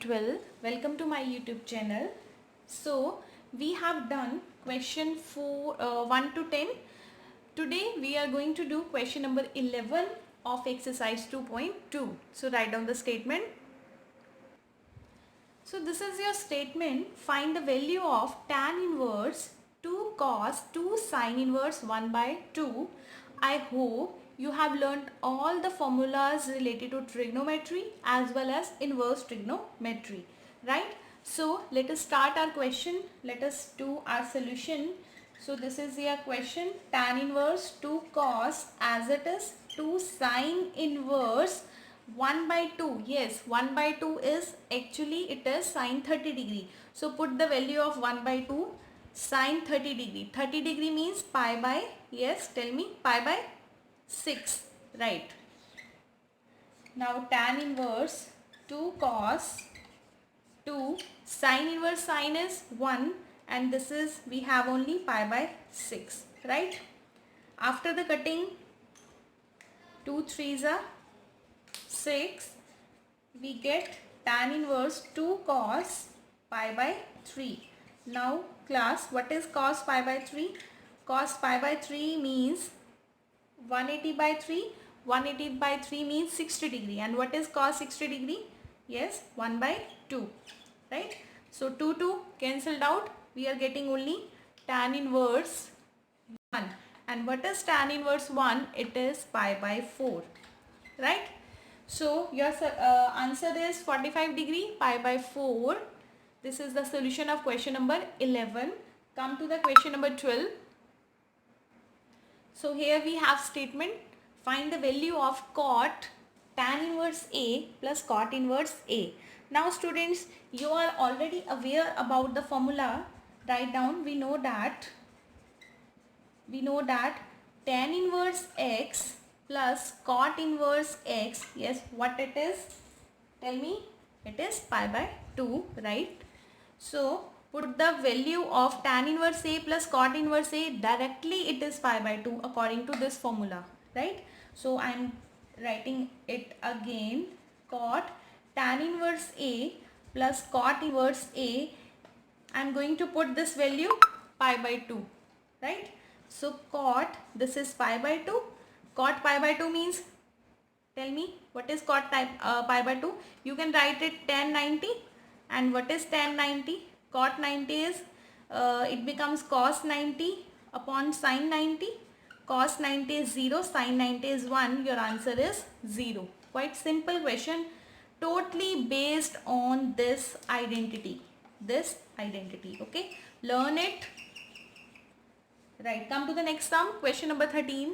12. Welcome to my YouTube channel. So we have done question 1 to 10. Today we are going to do question number 11 of exercise 2.2. So write down the statement. So this is your statement. Find the value of tan inverse 2 cos 2 sin inverse 1 by 2. I hope you have learnt all the formulas related to trigonometry as well as inverse trigonometry, right? So let us start our question. Let us do our solution. So this is your question. Tan inverse 2 cos as it is 2 sin inverse 1 by 2. Yes, 1 by 2 is actually it is sine 30 degree. So put the value of 1 by 2 sine 30 degree. 30 degree means pi by, yes, tell me, pi by 6, right? Now tan inverse 2 cos 2 sine inverse sine is 1 and this is we have only pi by 6, right? After the cutting 2 3s are 6, we get tan inverse 2 cos pi by 3. Now class, what is cos pi by 3? Cos pi by 3 means 180 by 3. 180 by 3 means 60 degree. And what is cos 60 degree? Yes, 1 by 2. Right? So 2 cancelled out. We are getting only tan inverse 1. And what is tan inverse 1? It is pi by 4. Right? So your answer is 45 degree pi by 4. This is the solution of question number 11. Come to the question number 12. So here we have statement, find the value of cot tan inverse A plus cot inverse A. Now students, you are already aware about the formula. Write down, we know that tan inverse X plus cot inverse X, yes, what it is? Tell me, it is pi by 2, right? So put the value of tan inverse A plus cot inverse A, directly it is pi by 2 according to this formula, right? So I am writing it again, cot tan inverse A plus cot inverse A, I am going to put this value pi by 2, right? So cot, this is pi by 2, cot pi by 2 means, tell me what is cot pi by 2? You can write it tan 90. And what is tan 90? Cot 90 is, it becomes cos 90 upon sin 90. Cos 90 is 0, sin 90 is 1. Your answer is 0. Quite simple question. Totally based on this identity. Okay. Learn it. Right. Come to the next sum. Question number 13.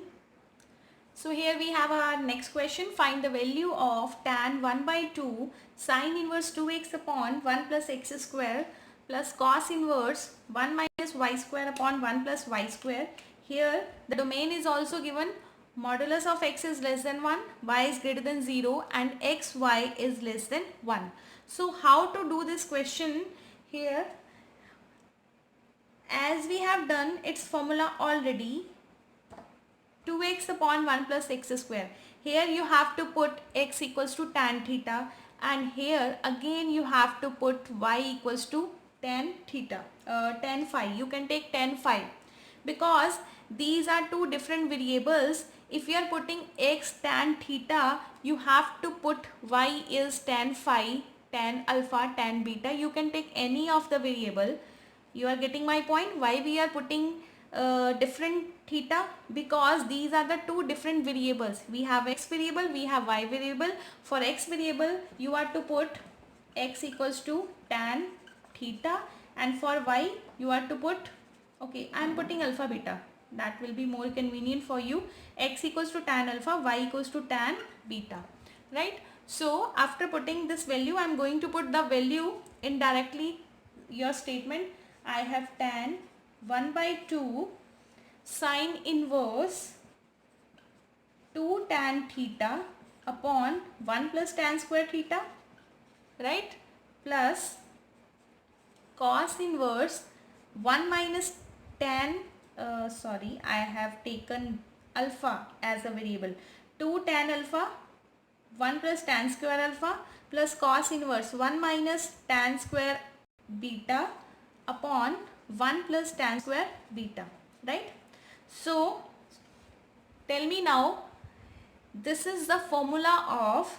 So here we have our next question. Find the value of tan 1 by 2 sin inverse 2x upon 1 plus x square plus cos inverse 1 minus y square upon 1 plus y square. Here the domain is also given. Modulus of x is less than 1, y is greater than 0 and x, y is less than 1. So how to do this question? Here, as we have done its formula already, 2x upon 1 plus x square. Here you have to put x equals to tan theta and here again you have to put y equals to tan theta, tan phi. You can take tan phi because these are two different variables. If you are putting x tan theta, you have to put y is tan phi, tan alpha, tan beta. You can take any of the variable. You are getting my point? Why we are putting different theta? Because these are the two different variables. We have x variable, we have y variable. For x variable, you are to put x equals to tan theta and for y, you are to put, okay, I am putting alpha beta. That will be more convenient for you. X equals to tan alpha, y equals to tan beta, right? So after putting this value, I am going to put the value in directly your statement. I have tan 1 by 2 sine inverse 2 tan theta upon 1 plus tan square theta, right, plus cos inverse 1 minus tan, I have taken alpha as a variable, 2 tan alpha 1 plus tan square alpha plus cos inverse 1 minus tan square beta upon 1 plus tan square beta, right? So tell me now, this is the formula of,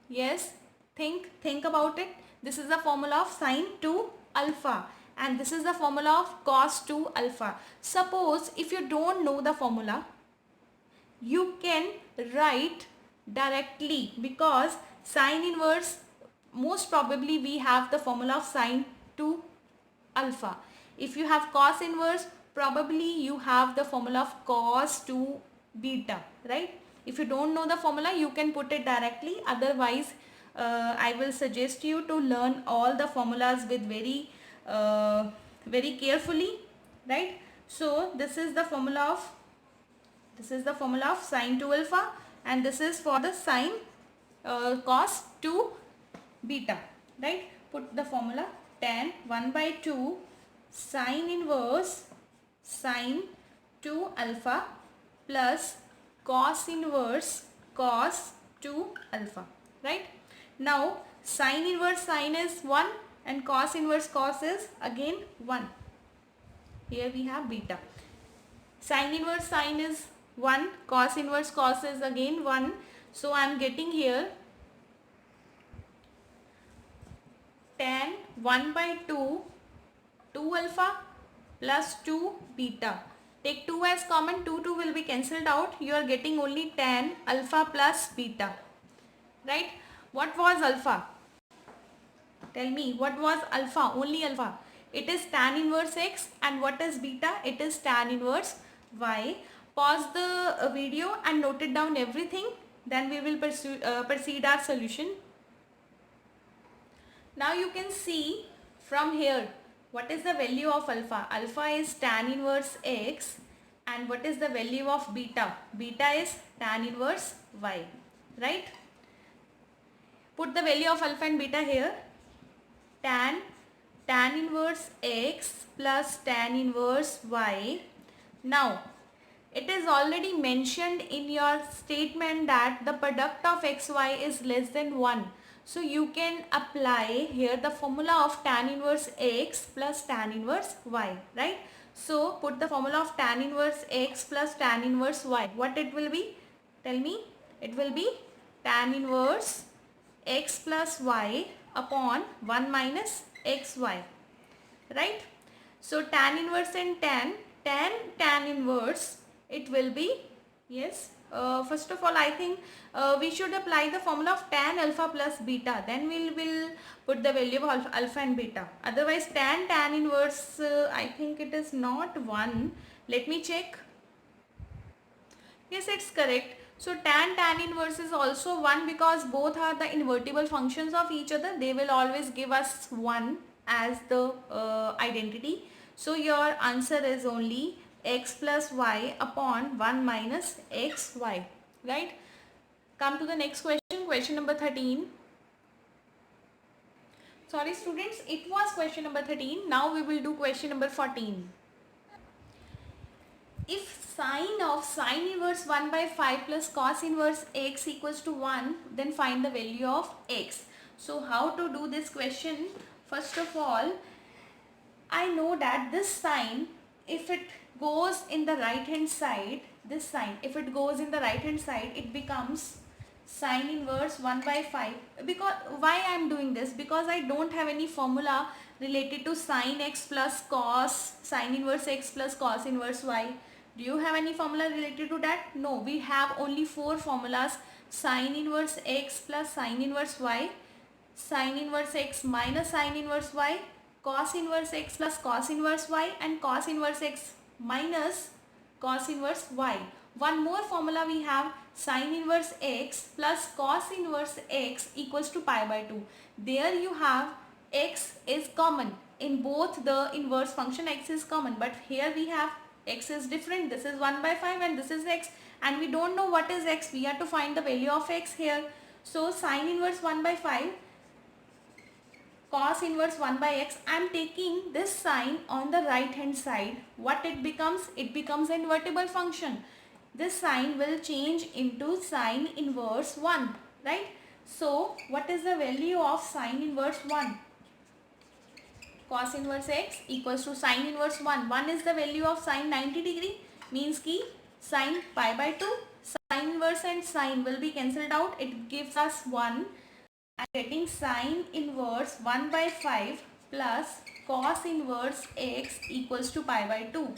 yes, think about it. This is the formula of sine 2 alpha and this is the formula of cos 2 alpha. Suppose if you don't know the formula, you can write directly, because sine inverse, most probably we have the formula of sine 2 alpha. If you have cos inverse, probably you have the formula of cos 2 beta, right? If you don't know the formula, you can put it directly. Otherwise, I will suggest you to learn all the formulas with very carefully, right? So this is the formula of sine 2 alpha and this is for the sine cos 2 beta, right? Put the formula tan 1 by 2 sine inverse sine 2 alpha plus cos inverse cos 2 alpha, right? Now sine inverse sine is 1 and cos inverse cos is again 1. Here we have beta. Sine inverse sine is 1, cos inverse cos is again 1. So I am getting here tan 1 by 2 alpha plus 2 beta. Take 2 as common, 2 will be cancelled out. You are getting only tan alpha plus beta, right? What was alpha? Tell me, what was alpha? Only alpha. It is tan inverse x, and what is beta? It is tan inverse y. Pause the video and note it down everything. Then we will proceed our solution. Now you can see from here, what is the value of alpha? Alpha is tan inverse x, and what is the value of beta? Beta is tan inverse y, right? Put the value of alpha and beta here. Tan inverse x plus tan inverse y. Now it is already mentioned in your statement that the product of xy is less than 1. So you can apply here the formula of tan inverse x plus tan inverse y, right? So put the formula of tan inverse x plus tan inverse y. What it will be? Tell me. It will be tan inverse x plus y upon 1 minus xy, right? So tan inverse and tan inverse, it will be, yes, first of all I think we should apply the formula of tan alpha plus beta, then we will put the value of alpha and beta. Otherwise tan inverse, I think it is not 1. Let me check. Yes, it's correct. So tan inverse is also 1 because both are the invertible functions of each other. They will always give us 1 as the identity. So your answer is only x plus y upon 1 minus xy, right? Come to the next question, question number 13. Sorry students, it was question number 13. Now we will do question number 14. If sine of sine inverse 1 by 5 plus cos inverse x equals to 1, then find the value of x. So how to do this question? First of all, I know that this sign, if it goes in the right hand side, this sign, if it goes in the right hand side, it becomes sine inverse 1 by 5. Because why I am doing this? Because I don't have any formula related to sine x plus cos, sine inverse x plus cos inverse y. Do you have any formula related to that? No, we have only 4 formulas: sine inverse x plus sine inverse y, sine inverse x minus sine inverse y, cos inverse x plus cos inverse y, and cos inverse x minus cos inverse y. One more formula we have: sine inverse x plus cos inverse x equals to pi by 2. There you have x is common. In both the inverse function x is common, but here we have x is different. This is 1 by 5 and this is x, and we don't know what is x. We have to find the value of x here. So sine inverse 1 by 5, cos inverse 1 by x. I am taking this sign on the right hand side. What it becomes? It becomes an invertible function. This sign will change into sine inverse 1, right? So what is the value of sine inverse 1? Cos inverse x equals to sine inverse 1. 1 is the value of sine 90 degree, means ki sine pi by 2. Sine inverse and sine will be cancelled out. It gives us 1. I am getting sine inverse 1 by 5 plus cos inverse x equals to pi by 2.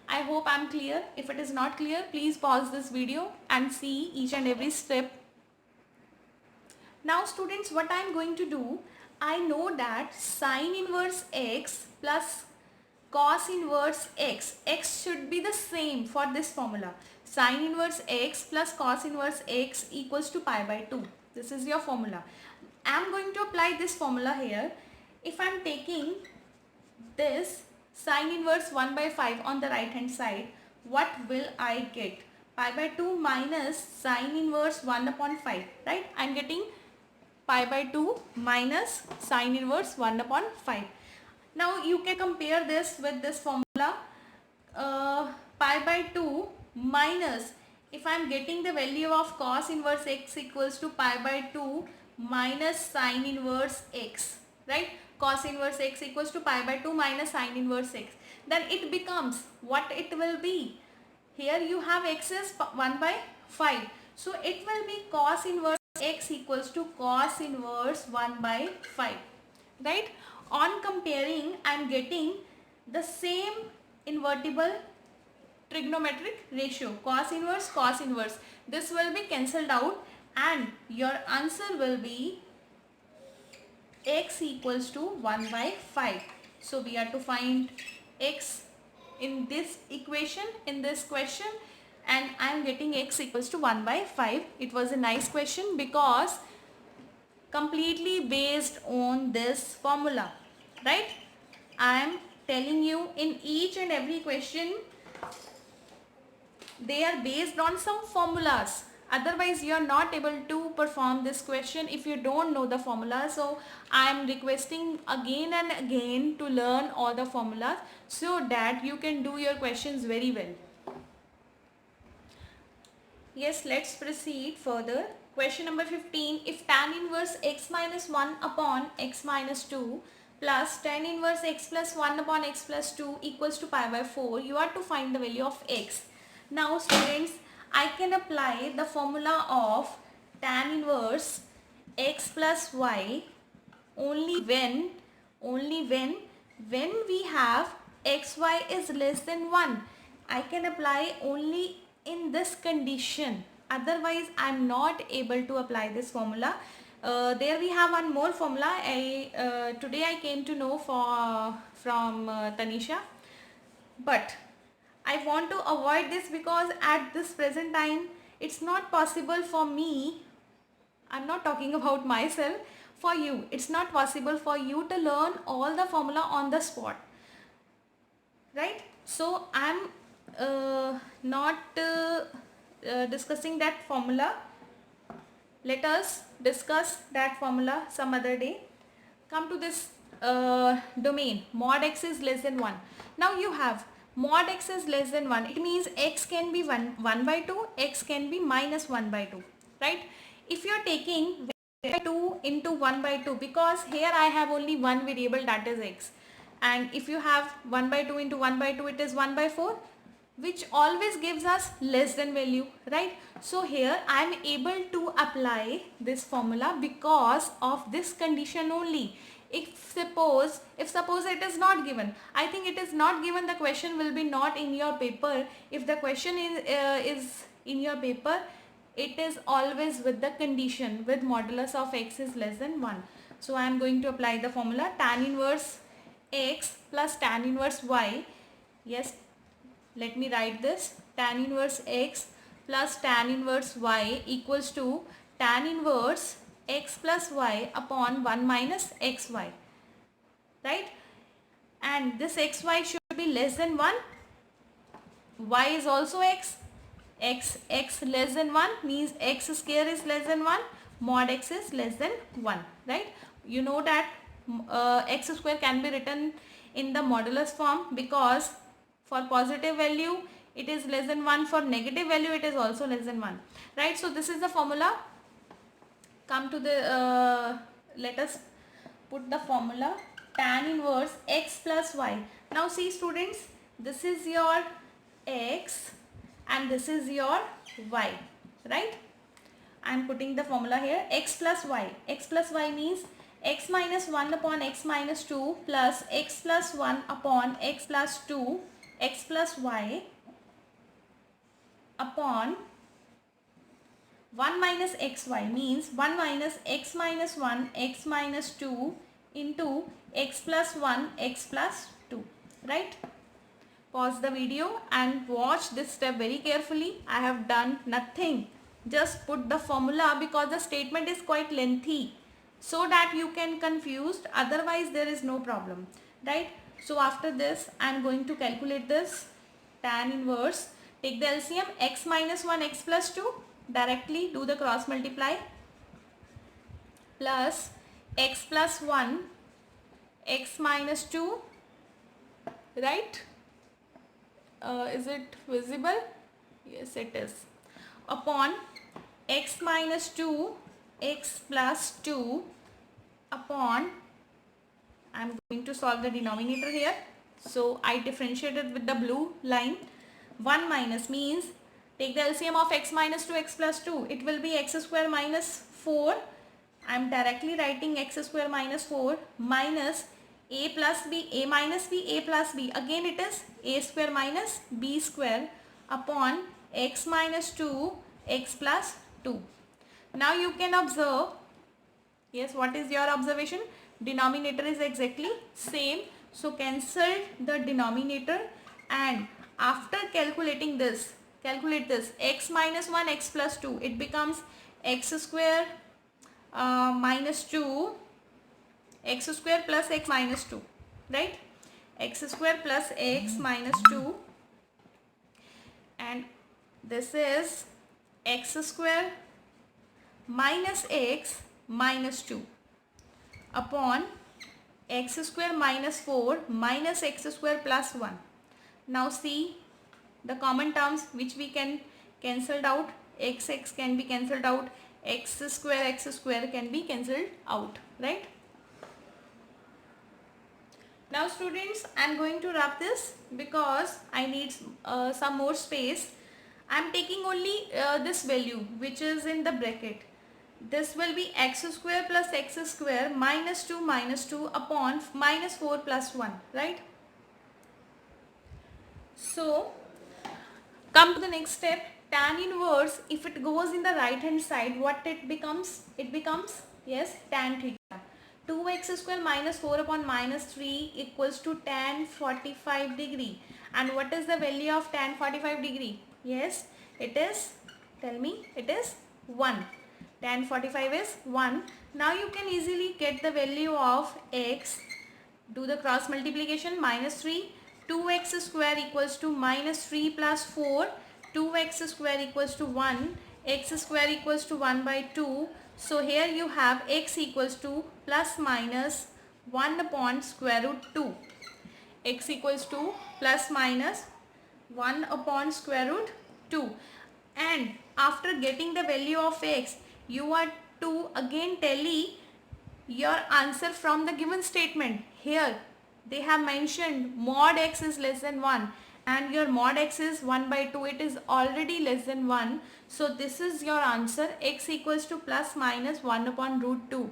I hope I am clear. If it is not clear, please pause this video and see each and every step. Now students, what I am going to do, I know that sine inverse x plus cos inverse x should be the same for this formula. Sine inverse x plus cos inverse x equals to pi by 2. This is your formula. I am going to apply this formula here. If I am taking this sine inverse 1 by 5 on the right hand side, what will I get? Pi by 2 minus sine inverse 1 upon 5, right? I am getting pi by 2 minus sine inverse 1 upon 5. Now you can compare this with this formula. Pi by 2 minus, if I am getting the value of cos inverse x equals to pi by 2 minus sine inverse x, right? Cos inverse x equals to pi by 2 minus sine inverse x. Then it becomes what it will be. Here you have x is 1 by 5. So it will be cos inverse x equals to cos inverse 1 by 5, right? On comparing, I am getting the same invertible trigonometric ratio, cos inverse. This will be cancelled out and your answer will be x equals to 1 by 5. So we have to find x in this equation, in this question, and I am getting x equals to 1 by 5. It was a nice question because completely based on this formula, right? I am telling you in each and every question they are based on some formulas. Otherwise you are not able to perform this question if you don't know the formula. So I am requesting again and again to learn all the formulas so that you can do your questions very well. Yes, let's proceed further. Question number 15. If tan inverse x minus 1 upon x minus 2 plus tan inverse x plus 1 upon x plus 2 equals to pi by 4, you are to find the value of x. Now students, I can apply the formula of tan inverse x plus y only when we have xy is less than 1. I can apply only in this condition. Otherwise I am not able to apply this formula. There we have one more formula. Today I came to know from Tanisha, but I want to avoid this because at this present time it's not possible for me. I'm not talking about myself. For you, it's not possible for you to learn all the formula on the spot, right? So I'm not discussing that formula. Let us discuss that formula some other day. Come to this domain, mod x is less than 1. Now you have mod x is less than 1. It means x can be 1 by 2, x can be minus 1 by 2, right? If you are taking 2 into 1 by 2, because here I have only one variable, that is x, and if you have 1 by 2 into 1 by 2, it is 1 by 4, which always gives us less than value, right? So here I am able to apply this formula because of this condition only. If suppose it is not given, I think it is not given, the question will be not in your paper. If the question is in your paper, it is always with the condition with modulus of x is less than 1. So I am going to apply the formula tan inverse x plus tan inverse y. Yes, let me write this. Tan inverse x plus tan inverse y equals to tan inverse x plus y upon 1 minus xy, right? And this xy should be less than 1. Y is also x. X less than 1 means x square is less than 1. Mod x is less than 1, right? You know that x square can be written in the modulus form because for positive value it is less than 1, for negative value it is also less than 1, right? So this is the formula. come to the let us put the formula tan inverse x plus y. Now see students, this is your x and this is your y, right? I am putting the formula here, x plus y. X plus y means x minus 1 upon x minus 2 plus x plus 1 upon x plus 2 x plus y upon 1 minus xy means 1 minus x minus 1 x minus 2 into x plus 1 x plus 2, right? Pause the video and watch this step very carefully. I have done nothing. Just put the formula because the statement is quite lengthy so that you can confused, otherwise there is no problem, right? So after this I am going to calculate this tan inverse. Take the LCM, x minus 1 x plus 2, directly do the cross multiply, plus x plus 1 x minus 2, right? Is it visible? Yes, it is. Upon x minus 2 x plus 2 upon, I am going to solve the denominator here. So I differentiated with the blue line. 1 minus means take the LCM of x minus 2 x plus 2. It will be x square minus 4. I am directly writing x square minus 4 minus a plus b, a minus b, a plus b. Again it is a square minus b square upon x minus 2 x plus 2. Now you can observe, yes, what is your observation? Denominator is exactly same. So cancel the denominator and after calculating this, calculate this x minus 1 x plus 2. It becomes x square minus 2 x square plus x minus 2, right? X square plus x minus 2 and this is x square minus x minus 2 upon x square minus 4 minus x square plus 1. Now see the common terms which we can cancelled out. X can be cancelled out, x square can be cancelled out, right? Now students, I am going to wrap this because I need some more space. I am taking only this value which is in the bracket. This will be x square plus x square minus 2 upon minus 4 plus 1, right? So come to the next step. Tan inverse, if it goes in the right hand side, what it becomes? It becomes, yes, tan theta. 2x square minus 4 upon minus 3 equals to tan 45 degree. And what is the value of tan 45 degree? Yes, it is, tell me, it is 1. Tan 45 is 1. Now you can easily get the value of x. Do the cross multiplication, minus 3. 2x square equals to minus 3 plus 4. 2x square equals to 1. X square equals to 1 by 2. So here you have x equals to plus minus 1 upon square root 2. X equals to plus minus 1 upon square root 2. And after getting the value of x, you are to again tally your answer from the given statement. Here they have mentioned mod x is less than 1 and your mod x is 1 by 2. It is already less than 1. So this is your answer, x equals to plus minus 1 upon root 2.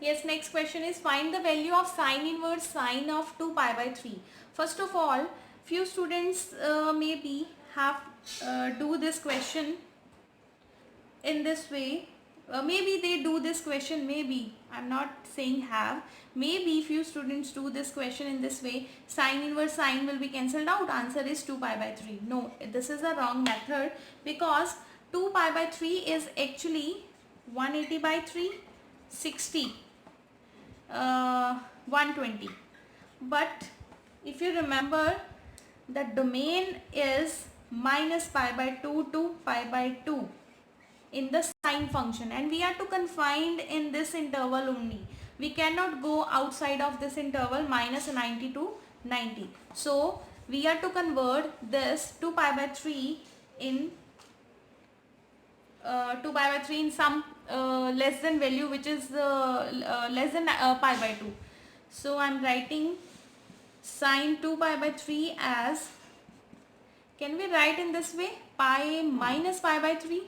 Yes, next question is find the value of sine inverse sine of 2 pi by 3. First of all, few students maybe have do this question in this way. Maybe they do this question, maybe, I'm not saying have, maybe few students do this question in this way. Sine inverse sine will be cancelled out, answer is 2 pi by 3. No, this is a wrong method because 2 pi by 3 is actually 180 by 3, 60, 120. But if you remember, the domain is minus pi by 2 to pi by 2 in the sine function and we are to confined in this interval only. We cannot go outside of this interval minus 90 to 90. So we are to convert this 2 pi by 3 in 2 pi by 3 in some less than value which is less than pi by 2. So I'm writing sine 2 pi by 3 as, can we write in this way, pi minus pi by 3,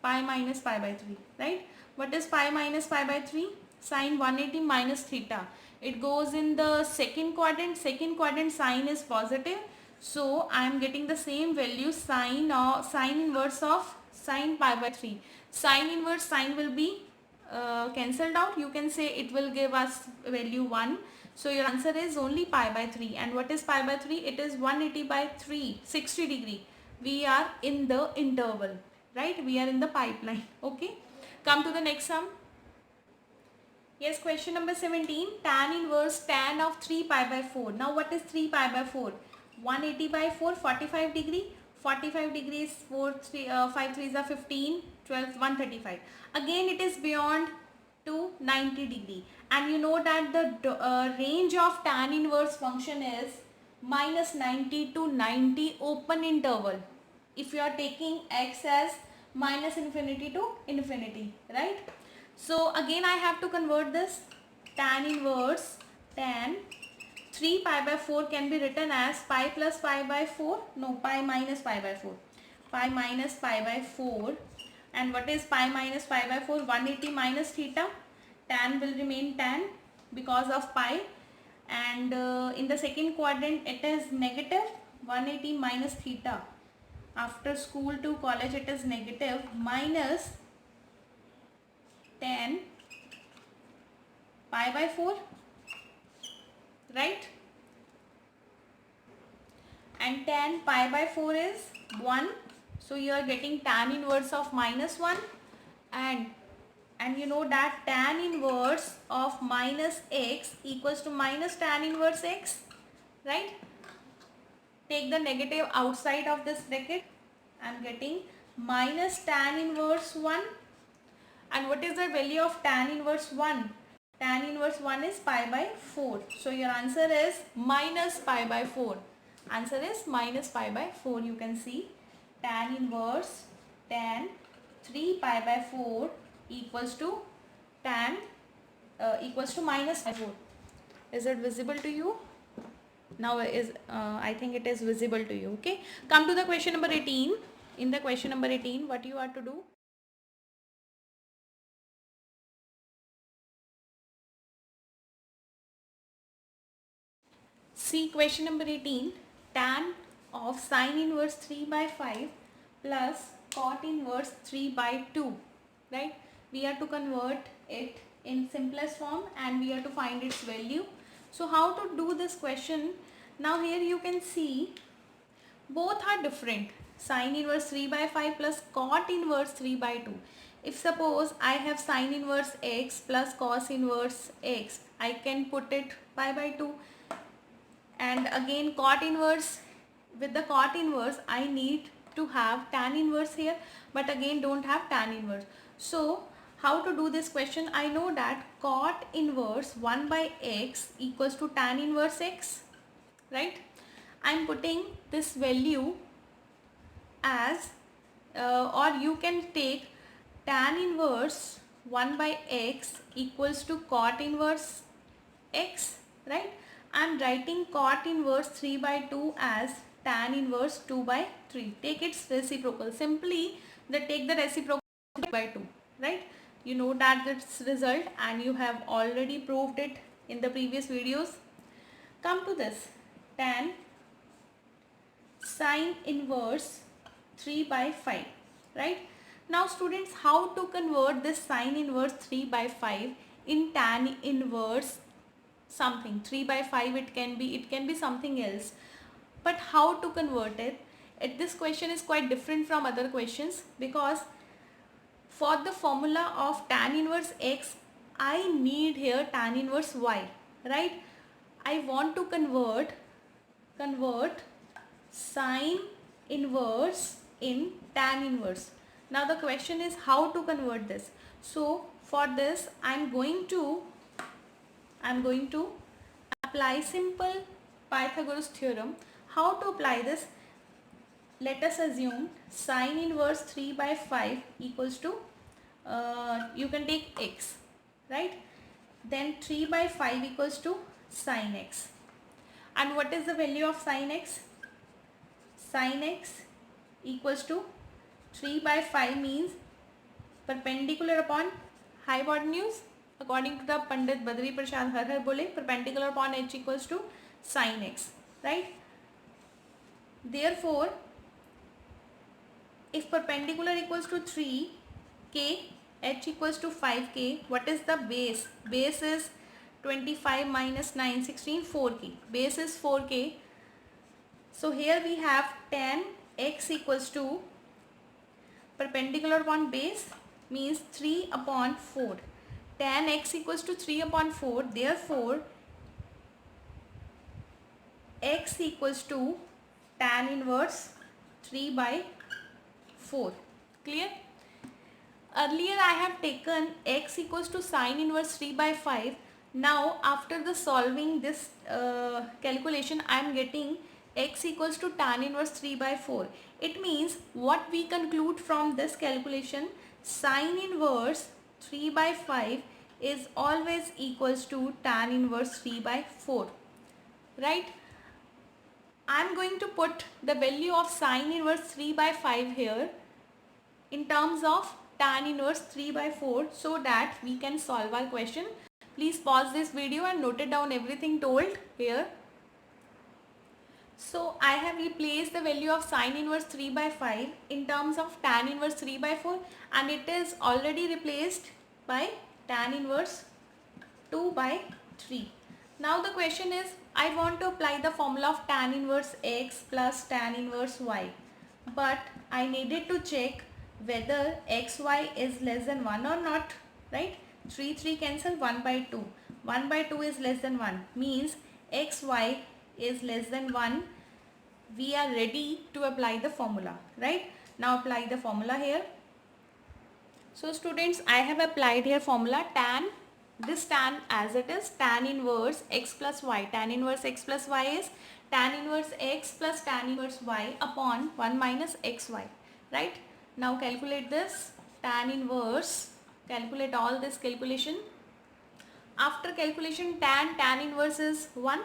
pi minus pi by 3, right? What is pi minus pi by 3? Sine 180 minus theta. It goes in the second quadrant. Second quadrant sine is positive. So I am getting the same value, sine or sine inverse of sine pi by 3. Sine inverse sine will be cancelled out. You can say it will give us value 1. So your answer is only pi by 3. And what is pi by 3? It is 180 by 3, 60 degree. We are in the interval, right? We are in the pipeline. Okay. Come to the next sum. Yes, question number 17. Tan inverse tan of 3 pi by 4. Now what is 3 pi by 4? 180 by 4, 45 degree. 45 degrees, 5 3s are 15, 12, 135. Again it is beyond to 90 degree. And you know that the range of tan inverse function is minus 90 to 90 open interval. If you are taking x as minus infinity to infinity, right? So again I have to convert this. Tan inverse tan 3 pi by 4 can be written as pi plus pi by 4. No, pi minus pi by 4. Pi minus pi by 4. And what is pi minus pi by 4? 180 minus theta. Tan will remain tan because of pi. And in the second quadrant it is negative 180 minus theta. After school to college it is negative minus tan pi by 4, right? And tan pi by 4 is 1. So you are getting tan inverse of minus 1. And you know that tan inverse of minus x equals to minus tan inverse x, right? Take the negative outside of this bracket. I am getting minus tan inverse 1. And what is the value of tan inverse 1? Tan inverse 1 is pi by 4. So your answer is minus pi by 4. Answer is minus pi by 4. You can see tan inverse tan 3 pi by 4 equals to tan equals to minus pi by 4. Is it visible to you? Now I think it is visible to you. Okay. Come to the question number 18. In the question number 18, what you are to do? See question number 18. Tan of sine inverse 3 by 5 plus cot inverse 3 by 2. Right? We are to convert it in simplest form and we are to find its value. So how to do this question? Now here you can see both are different. Sine inverse 3 by 5 plus cot inverse 3 by 2. If suppose I have sine inverse x plus cos inverse x, I can put it pi by 2. And again cot inverse, with the cot inverse I need to have tan inverse here, but again don't have tan inverse. So how to do this question? I know that cot inverse 1 by x equals to tan inverse x, right? I am putting this value as or you can take tan inverse 1 by x equals to cot inverse x, right? I am writing cot inverse 3 by 2 as tan inverse 2 by 3. Take its reciprocal. Simply take the reciprocal by 2, right? You know that this result and you have already proved it in the previous videos. Come to this, tan sine inverse 3 by 5, right? Now students, how to convert this sine inverse 3 by 5 in tan inverse something? 3 by 5 it can be something else, but how to convert it? This question is quite different from other questions because for the formula of tan inverse x I need here tan inverse y, right? I want to convert sine inverse in tan inverse. Now the question is how to convert this. So for this I'm going to apply simple Pythagoras theorem. How to apply this? let us assume sine inverse 3 by 5 equals to, you can take x, right? Then 3 by 5 equals to sine x. And what is the value of sine x? Sine x equals to 3 by 5 means perpendicular upon hypotenuse. According to the Pandit Badri Prasad Har bole, perpendicular upon h equals to sine x, right? Therefore, if perpendicular equals to 3k, h equals to 5k, what is the base? Base is 25 minus 9, 16, 4k. Base is 4k. So here we have tan x equals to perpendicular upon base means 3 upon 4. Tan x equals to 3 upon 4. Therefore, x equals to tan inverse 3 by 4. Clear? Earlier I have taken x equals to sine inverse 3 by 5. Now after the solving this calculation, I am getting x equals to tan inverse 3 by 4. It means what we conclude from this calculation, sine inverse 3 by 5 is always equals to tan inverse 3 by 4. Right? I am going to put the value of sine inverse 3 by 5 here in terms of tan inverse 3 by 4 so that we can solve our question. Please pause this video and note it down everything told here. So I have replaced the value of sine inverse 3 by 5 in terms of tan inverse 3 by 4, and it is already replaced by tan inverse 2 by 3. Now the question is, I want to apply the formula of tan inverse x plus tan inverse y, but I needed to check whether xy is less than 1 or not, right? 3 cancel, 1 by 2. 1 by 2 is less than 1 means xy is less than 1. We are ready to apply the formula, right? Now apply the formula here. So students, I have applied here formula tan, this tan as it is, tan inverse x plus y. Tan inverse x plus y is tan inverse x plus tan inverse y upon 1 minus xy, right? Now calculate this tan inverse, calculate all this calculation. After calculation, tan inverse is 1,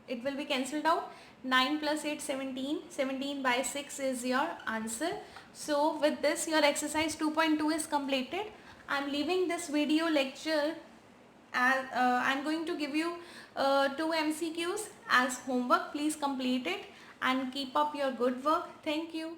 it will be cancelled out. 9 plus 8, 17, 17 by 6 is your answer. So with this your exercise 2.2 is completed. I am leaving this video lecture as I am going to give you 2 MCQs as homework. Please complete it and keep up your good work. Thank you.